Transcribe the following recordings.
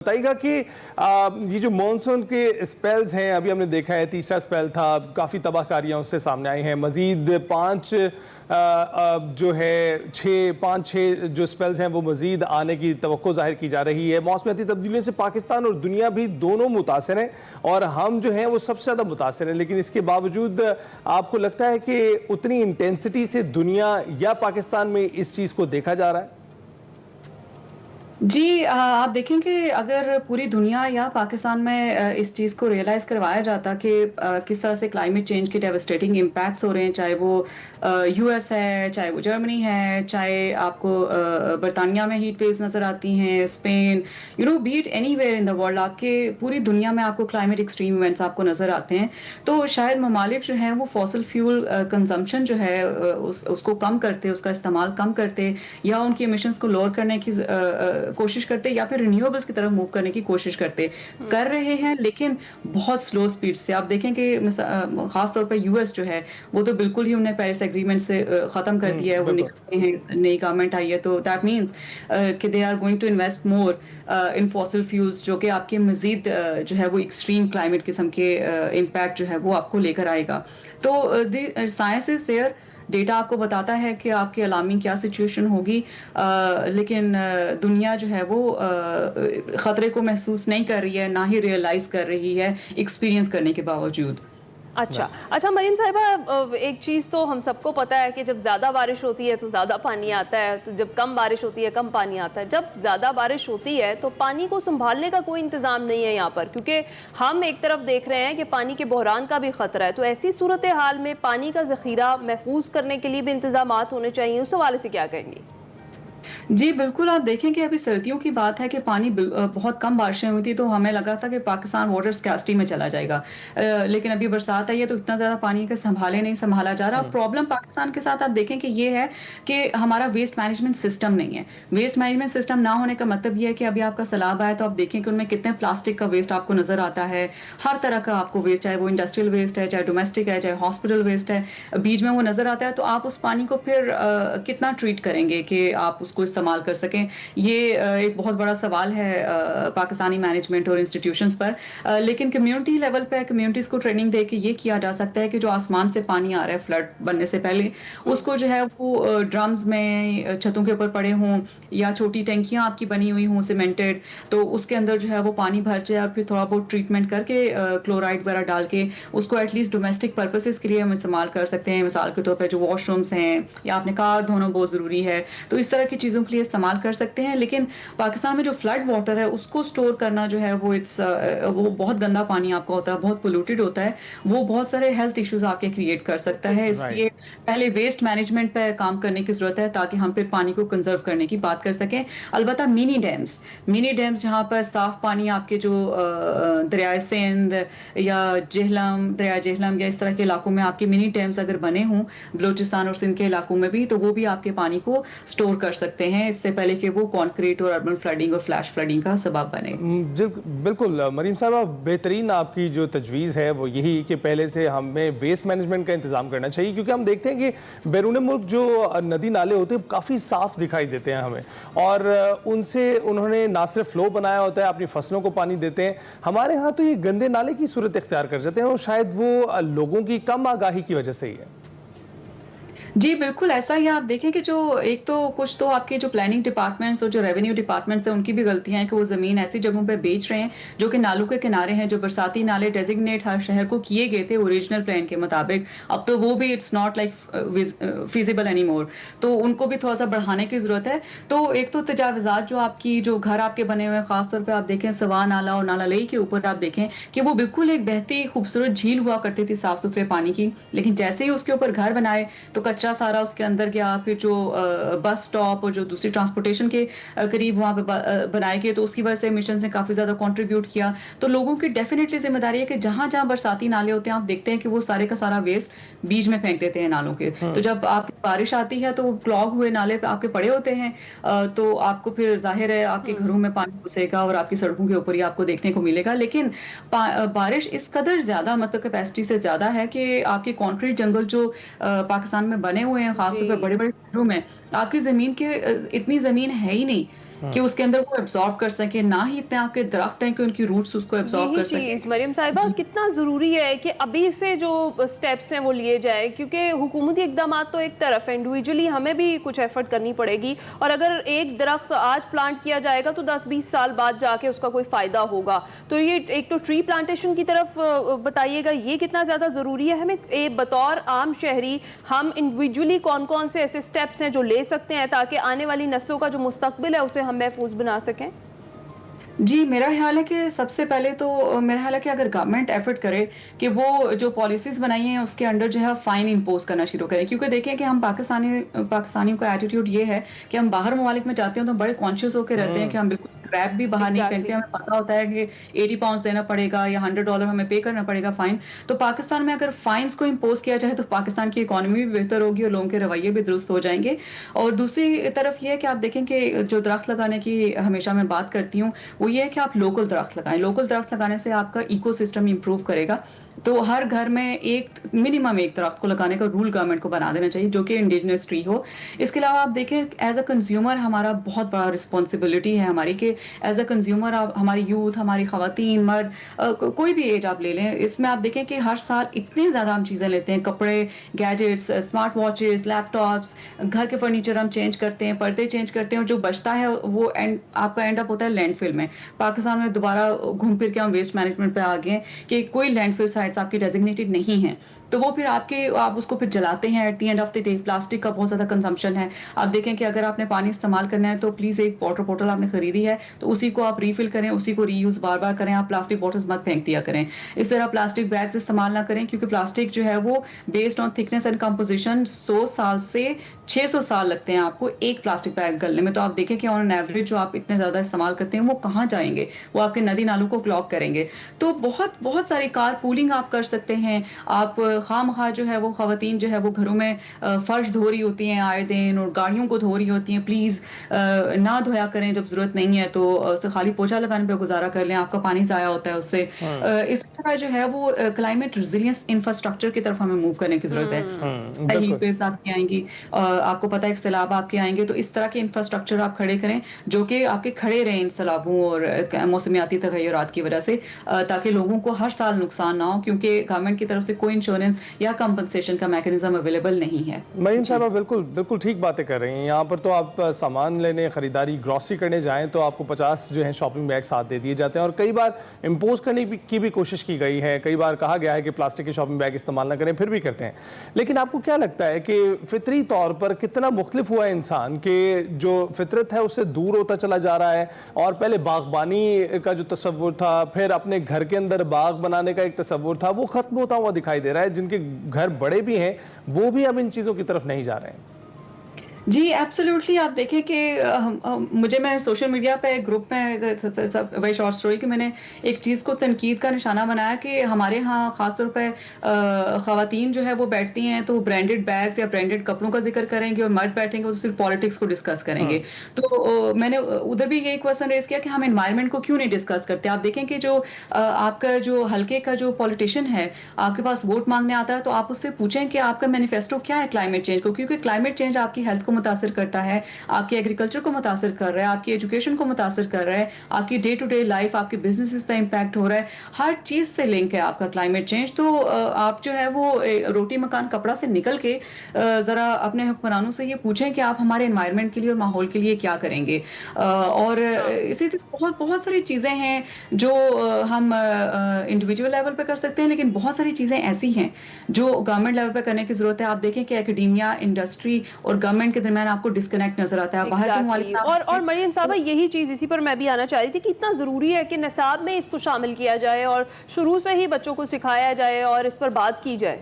بتائیے گا کہ یہ جو مانسون کے سپیلز ہیں، ابھی ہم نے دیکھا ہے تیسرا سپیل تھا، کافی تباہ کاریاں اس سے سامنے آئی ہیں، مزید پانچ چھ جو سپیلز ہیں وہ مزید آنے کی توقع ظاہر کی جا رہی ہے۔ موسمیاتی تبدیلیوں سے پاکستان اور دنیا بھی دونوں متاثر ہیں اور ہم جو ہیں وہ سب سے زیادہ متاثر ہیں، لیکن اس کے باوجود آپ کو لگتا ہے کہ اتنی انٹینسٹی سے دنیا یا پاکستان میں اس چیز کو دیکھا جا رہا ہے؟ جی آپ دیکھیں کہ اگر پوری دنیا یا پاکستان میں اس چیز کو ریئلائز کروایا جاتا کہ کس طرح سے کلائمیٹ چینج کے ڈیوسٹیٹنگ امپیکٹس ہو رہے ہیں، چاہے وہ یو ایس ہے، چاہے وہ جرمنی ہے، چاہے آپ کو برطانیہ میں ہیٹ ویوز نظر آتی ہیں، Spain, be it anywhere in the world, آپ کے پوری دنیا میں آپ کو کلائمیٹ ایکسٹریم ایونٹس آپ کو نظر آتے ہیں۔ تو شاید ممالک جو ہیں وہ فاسل فیول کنزمپشن جو ہے اس کو کم کرتے، اس کا استعمال کم کرتے، یا ان کی ایمیشنز کو لوور کرنے کی کوشش کرتے، یا پھر رینیویبلز کی طرف موو کرنے کی کوشش کر رہے ہیں، لیکن بہت سلو سپیڈ سے۔ آپ دیکھیں کہ خاص طور پہ یو ایس جو ہے وہ تو بالکل ہی انہیں پیرس ایگریمنٹ سے ختم کر دیا ہے، وہ نکل گئے ہیں، نئی گورنمنٹ آئی ہے، تو دیٹ مینس کہ they are going to invest more in fossil fuels, جو کہ آپ کے مزید جو ہے وہ ایکسٹریم کلائمیٹ قسم کے امپیکٹ جو ہے وہ آپ کو لے کر آئے گا۔ تو سائنس از دیئر، ڈیٹا آپ کو بتاتا ہے کہ آپ کی علامی کیا سچویشن ہوگی، لیکن دنیا جو ہے وہ خطرے کو محسوس نہیں کر رہی ہے، نہ ہی ریئلائز کر رہی ہے ایکسپیرینس کرنے کے باوجود۔ اچھا مریم صاحبہ، ایک چیز تو ہم سب کو پتہ ہے کہ جب زیادہ بارش ہوتی ہے تو زیادہ پانی آتا ہے، تو جب کم بارش ہوتی ہے کم پانی آتا ہے۔ جب زیادہ بارش ہوتی ہے تو پانی کو سنبھالنے کا کوئی انتظام نہیں ہے یہاں پر، کیونکہ ہم ایک طرف دیکھ رہے ہیں کہ پانی کے بحران کا بھی خطرہ ہے، تو ایسی صورتحال میں پانی کا ذخیرہ محفوظ کرنے کے لیے بھی انتظامات ہونے چاہیے، اس حوالے سے کیا کہیں گی؟ جی بالکل، آپ دیکھیں کہ ابھی سردیوں کی بات ہے کہ پانی بہت کم بارشیں ہوئی تھی، تو ہمیں لگا تھا کہ پاکستان واٹر اسکیسٹی میں چلا جائے گا، لیکن ابھی برسات آئی ہے تو اتنا زیادہ پانی کا نہیں سنبھالا جا رہا۔ پرابلم پاکستان کے ساتھ آپ دیکھیں کہ یہ ہے کہ ہمارا ویسٹ مینجمنٹ سسٹم نہیں ہے۔ ویسٹ مینجمنٹ سسٹم نہ ہونے کا مطلب یہ ہے کہ ابھی آپ کا سیلاب آیا تو آپ دیکھیں کہ ان میں کتنے پلاسٹک کا ویسٹ آپ کو نظر آتا ہے، ہر طرح کا آپ کو ویسٹ، چاہے وہ انڈسٹریل ویسٹ ہے، چاہے ڈومیسٹک ہے، چاہے ہاسپٹل ویسٹ ہے، بیچ میں وہ نظر آتا ہے۔ تو آپ اس پانی کو پھر کتنا ٹریٹ کریں گے کہ آپ اس کو استعمال کر سکیں؟ یہ ایک بہت بڑا سوال ہے پاکستانی مینجمنٹ اور انسٹیٹیوشنز پر، لیکن کمیونٹی لیول پہ کمیونٹیز کو ٹریننگ دے کے یہ کیا جا سکتا ہے کہ جو آسمان سے پانی آ رہا ہے فلڈ بننے سے پہلے، اس کو جو ہے وہ ڈرمز میں چھتوں کے اوپر پڑے ہوں، یا چھوٹی ٹینکیاں آپ کی بنی ہوئی ہوں سیمنٹڈ، تو اس کے اندر جو ہے وہ پانی بھر جائے، اور پھر تھوڑا بہت ٹریٹمنٹ کر کے کلورائڈ وغیرہ ڈال کے اس کو ایٹ لیسٹ ڈومیسٹک پرپسز کے لیے ہم استعمال کر سکتے ہیں۔ مثال کے طور پہ جو واش رومز ہیں، یا آپ نے کار دھونا بہت ضروری ہے، تو اس طرح کی چیزوں کے لیے استعمال کر سکتے ہیں۔ لیکن پاکستان میں جو فلڈ واٹر ہے اس کو سٹور کرنا جو ہے وہ بہت گندا پانی آپ کا ہوتا ہے، بہت پولوٹیڈ ہوتا ہے، وہ بہت سارے ہیلتھ ایشوز آپ کے کریٹ کر سکتا ہے۔ اس لیے پہلے ویسٹ مینجمنٹ پہ کام کرنے کی ضرورت ہے تاکہ ہم پھر پانی کو کنزرو کرنے کی بات کر سکیں۔ البتہ منی ڈیمز جہاں پر صاف پانی آپ کے جو دریائے سندھ یا دریا جہلم یا اس طرح کے علاقوں میں آپ کے منی ڈیمز اگر بنے ہوں، بلوچستان اور سندھ کے علاقوں میں بھی، تو وہ بھی آپ کے پانی کو سٹور کر سکتے ہیں، اس سے پہلے کہ وہ کانکریٹ اور اربن فلڈنگ اور فلیش فلڈنگ کا سبب بنے۔ بالکل مریم صاحبہ، بہترین آپ کی جو تجویز ہے وہ یہی کہ پہلے سے ہمیں ویسٹ مینجمنٹ کا انتظام کرنا چاہیے، کیونکہ ہم دیکھتے ہیں کہ بیرون ملک جو ندی نالے ہوتے ہیں کافی صاف دکھائی دیتے ہیں ہمیں، اور ان سے انہوں نے نہ صرف فلو بنایا ہوتا ہے، اپنی فصلوں کو پانی دیتے ہیں۔ ہمارے ہاں تو یہ گندے نالے کی صورت اختیار کر جاتے ہیں، اور شاید وہ لوگوں کی کم آگاہی کی وجہ سے ہی ہے۔ جی بالکل ایسا ہی، آپ دیکھیں کہ جو ایک تو کچھ تو آپ کے جو پلاننگ ڈپارٹمنٹس اور جو ریونیو ڈپارٹمنٹس ہیں ان کی بھی غلطیاں ہیں کہ وہ زمین ایسی جگہوں پہ بیچ رہے ہیں جو کہ نالوں کے کنارے ہیں، جو برساتی نالے ڈیزگنیٹ ہر شہر کو کیے گئے تھے اوریجنل پلان کے مطابق، اب تو وہ بھی it's not like feasible any more, تو ان کو بھی تھوڑا سا بڑھانے کی ضرورت ہے۔ تو ایک تو تجاوزات جو آپ کی جو گھر آپ کے بنے ہوئے ہیں، خاص طور پہ آپ دیکھیں سوا نالا اور نالا لئی کے اوپر آپ دیکھیں کہ وہ بالکل ایک بہتی خوبصورت جھیل ہوا کرتی تھی صاف ستھرے پانی کی، لیکن جیسے ہی اس کے اوپر گھر بنائے تو کچرا سارا اس کے اندر گیا، پھر جو بس سٹاپ اور جو دوسری ٹرانسپورٹیشن کے قریب وہاں پہ بنائے گئے تو اس کی وجہ سے ایمیشنز نے کافی زیادہ کنٹریبیوٹ کیا۔ تو لوگوں کی ڈیفینیٹلی ذمہ داری ہے کہ جہاں جہاں برساتی نالے ہوتے ہیں آپ دیکھتے ہیں کہ وہ سارے کا سارا ویسٹ بیچ میں پھینک دیتے ہیں نالوں کے، تو جب آپ کی بارش آتی ہے تو وہ کلاگ ہوئے نالے پہ آپ کے پڑے ہوتے ہیں، تو آپ کو پھر ظاہر ہے آپ کے گھروں میں پانی گھسے گا اور آپ کی سڑکوں کے اوپر ہی آپ کو دیکھنے کو ملے گا۔ لیکن بارش اس قدر زیادہ مطلب کیپیسٹی سے زیادہ ہے کہ آپ کے کانکریٹ جنگل جو پاکستان میں بنے ہوئے ہیں، خاص طور پہ بڑے بڑے شہروں میں، آپ کی زمین کے اتنی زمین ہے ہی نہیں कि उसके अंदर वो एब्जॉर्ब कर सके, ना ही इतने आपके दरख्त हैं कि उनकी रूट्स उसको एब्जॉर्ब यही कर सके। चीज मरियम साहिबा कितना जरूरी है कि अभी से जो स्टेप्स हैं वो लिए जाए, क्योंकि हुकूमती इकदाम तो एक तरफ है, इंडिविजुअली हमें भी कुछ एफर्ट करनी पड़ेगी, और अगर एक दरख्त आज प्लांट किया जाएगा तो 10-20 साल बाद जाके उसका कोई फायदा होगा। तो ये एक तो ट्री प्लांटेशन की तरफ बताइएगा, ये कितना ज्यादा जरूरी है हमें बतौर आम शहरी, हम इंडिविजुअली कौन कौन से ऐसे स्टेप्स हैं जो ले सकते हैं ताकि आने वाली नस्लों का जो मुस्तकबिल है उसे हम महफूज बना सकें। जी, मेरा ख्याल है कि सबसे पहले तो मेरा ख्याल है कि अगर गवर्नमेंट एफर्ट करे कि वो जो पॉलिसीज़ बनाई हैं उसके अंडर जो है फ़ाइन इम्पोज करना शुरू करें, क्योंकि देखें कि हम पाकिस्तानियों का एटीट्यूड ये है कि हम बाहर ममालिक में जाते हैं तो बड़े कॉन्शियस होकर रहते हैं कि हम बिल्कुल क्रैप भी बाहर नहीं पहनते, हमें पता होता है कि 80 पाउंड देना पड़ेगा या $100 हमें पे करना पड़ेगा फ़ाइन। तो पाकिस्तान में अगर फ़ाइन्स को इम्पोज किया जाए तो पाकिस्तान की इकॉनमी भी बेहतर होगी और लोगों के रवैये भी दुरुस्त हो जाएंगे। और दूसरी तरफ ये है कि आप देखें कि जो दरख्त लगाने की हमेशा मैं बात करती हूँ वो ये है कि आप लोकल दरख्त लगाएं। लोकल दरख्त लगाने से आपका इको सिस्टम इंप्रूव करेगा। तो हर घर में एक मिनिमम एक दरख्त को लगाने का रूल गवर्नमेंट को बना देना चाहिए जो कि इंडिजिनस ट्री हो। इसके अलावा आप देखें एज अ कंज्यूमर हमारा बहुत बड़ा रिस्पॉन्सिबिलिटी है हमारी कि एज अ कंज्यूमर आप हमारी यूथ, हमारी ख़वातीन, मर्द, कोई भी एज आप ले लें, इसमें आप देखें कि हर साल इतनी ज़्यादा हम चीज़ें लेते हैं, कपड़े, गैजेट्स, स्मार्ट वॉचेस, लैपटॉप्स, घर के फर्नीचर हम चेंज करते हैं, पर्दे चेंज करते हैं, और जो बचता है वो आपका एंड अप होता है लैंडफिल में। पाकिस्तान में दोबारा घूम फिर के हम वेस्ट मैनेजमेंट पे आ गए हैं कि कोई लैंडफिल साइट्स आपकी डेजिग्नेटेड नहीं है, तो वो फिर आप उसको फिर जलाते हैं। At the end of the day plastic का बहुत ज़्यादा कंजम्पशन है। आप देखें कि अगर आपने पानी इस्तेमाल करना है तो प्लीज़ एक वाटर बोतल आपने खरीदी है तो उसी को आप रीफिल करें, उसी को रीयूज़ बार बार करें। आप प्लास्टिक बॉटल्स मत फेंक दिया करें। इस तरह प्लास्टिक बैग्स इस्तेमाल ना करें, क्योंकि प्लास्टिक जो है वो based on thickness and composition 100 साल से 600 साल लगते हैं आपको एक प्लास्टिक बैग गलने में। तो आप देखें कि ऑन एवरेज जो आप इतने ज़्यादा इस्तेमाल करते हैं वो कहाँ जाएंगे, वो आपके नदी नालों को क्लॉग करेंगे। तो बहुत बहुत सारी कार पूलिंग आप कर सकते हैं। आप खामखा जो है वो ख़वातीन जो है वो घरों में फर्श धो रही होती हैं आए दिन और गाड़ियों को धो रही होती हैं, प्लीज़ ना धोया करें जब ज़रूरत नहीं है, तो उससे खाली पोछा लगाने पे गुजारा कर लें, आपका पानी ज़ाया होता है उससे। इस तरह जो है वो क्लाइमेट रेजिलियंस इंफ्रास्ट्रक्चर की तरफ हमें मूव करने की ज़रूरत है। हीट वेव्स आपकी आएंगी, आपको पता है सैलाब आपके आएंगे, तो इस तरह के इंफ्रास्ट्रक्चर आप खड़े करें जो कि आपके खड़े रहें इन सैलाबों और मौसमियाती तगय्युरात की वजह से, ताकि लोगों को हर साल नुकसान ना हो, क्योंकि गवर्नमेंट की तरफ से कोई इंश्योरेंस या कंपनसेशन का मैकेनिज्म अवेलेबल नहीं है। मरीम साहबा बिल्कुल बिल्कुल ठीक बातें कर रही हैं। यहाँ पर तो आप सामान लेने, खरीदारी, ग्रॉसरी करने जाएं तो आपको 50 जो है शॉपिंग बैग साथ दे दिए जाते हैं, और कई बार इम्पोज करने की भी कोशिश की गई है। कई बार कहा गया है कि प्लास्टिक के शॉपिंग बैग इस्तेमाल ना करें, फिर भी करते हैं। लेकिन आपको क्या लगता है कि फितरी तौर पर कितना मुख्तलिफ हुआ है इंसान के जो फितरत है उससे दूर होता चला जा रहा है, और पहले बागबानी का जो तस्वुर था, फिर अपने घर के अंदर बाग बनाने का एक तस्वुर था, वो खत्म होता हुआ दिखाई दे रहा है। जिनके घर बड़े भी हैं वो भी अब इन चीज़ों की तरफ नहीं जा रहे हैं। जी एब्सोल्युटली। आप देखें कि मैं सोशल मीडिया पे ग्रुप में वही शॉर्ट स्टोरी कि मैंने एक चीज़ को तनकीद का निशाना बनाया कि हमारे यहाँ ख़ासतौर पे ख़वातीन जो है वो बैठती हैं तो ब्रांडेड बैग्स या ब्रांडेड कपड़ों का जिक्र करेंगे, और मर्द बैठेंगे तो सिर्फ पॉलिटिक्स को डिस्कस करेंगे। तो मैंने उधर भी यही क्वेश्चन रेज किया कि हम एनवायरनमेंट को क्यों नहीं डिस्कस करते। आप देखें कि जो आपका जो हल्के का जो पॉलिटिशियन है आपके पास वोट मांगने आता है तो आप उससे पूछें कि आपका मैनिफेस्टो क्या है क्लाइमेट चेंज को, क्योंकि क्लाइमेट चेंज आपकी हेल्थ को मुतासिर करता है, आपकी एग्रीकल्चर को मुतासिर कर रहा है, आपकी एजुकेशन को मुतासिर कर रहा है, आपकी डे टू डे लाइफ, आपके बिजनेसेस पे इम्पैक्ट हो रहा है। हर चीज से लिंक है आपका क्लाइमेट चेंज। तो आप जो है वो रोटी मकान कपड़ा से निकल के जरा अपने हुक्मरानों से ये पूछें कि आप हमारे एनवायरनमेंट के लिए और माहौल के लिए क्या करेंगे। और इसी तरह बहुत बहुत सारी चीजें हैं जो हम इंडिविजुअल लेवल पे कर सकते हैं, लेकिन बहुत सारी चीजें ऐसी हैं जो गवर्नमेंट लेवल पे करने की जरूरत है। आप देखें कि एकेडेमिया, इंडस्ट्री और गवर्नमेंट के दरमियान आपको डिस्कनेक्ट नजर आता है। बाहर के मुल्क और मरियम साहबा यही चीज, इसी पर मैं भी आना चाह रही थी कि इतना जरूरी है कि निसाब में इसको शामिल किया जाए और शुरू से ही बच्चों को सिखाया जाए और इस पर बात की जाए।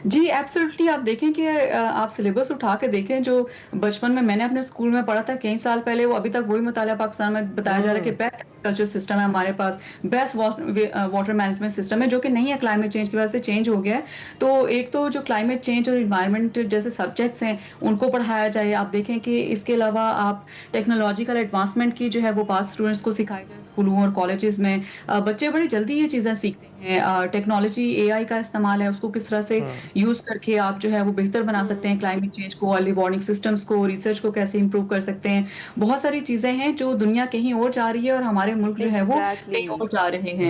जी एब्सोल्युटली। आप देखें कि आप सिलेबस उठा के देखें जो बचपन में मैंने अपने स्कूल में पढ़ा था कई साल पहले, वो अभी तक वही मुताला पाकिस्तान में बताया जा रहा है कि कल्चर सिस्टम है हमारे पास, बेस्ट वाटर मैनेजमेंट सिस्टम है, जो कि नहीं है, क्लाइमेट चेंज की वजह से चेंज हो गया है। तो एक तो जो क्लाइमेट चेंज और इन्वायरमेंट जैसे सब्जेक्ट्स हैं उनको पढ़ाया जाए। आप देखें कि इसके अलावा आप टेक्नोलॉजिकल एडवांसमेंट की जो है वो बात स्टूडेंट्स को सिखाई जाए स्कूलों और कॉलेजेस में। बच्चे बड़ी जल्दी ये चीज़ें सीखते हैं। टेक्नोलॉजी एआई का इस्तेमाल है, उसको किस तरह से यूज़ करके आप जो है वो बेहतर बना सकते हैं क्लाइमेट चेंज को, अर्ली वार्निंग सिस्टम्स को, रिसर्च को कैसे इंप्रूव कर सकते हैं। बहुत सारी चीज़ें हैं जो दुनिया कहीं और जा रही है और हमारे मुल्क जो है वो कहीं Exactly. और जा रहे हैं।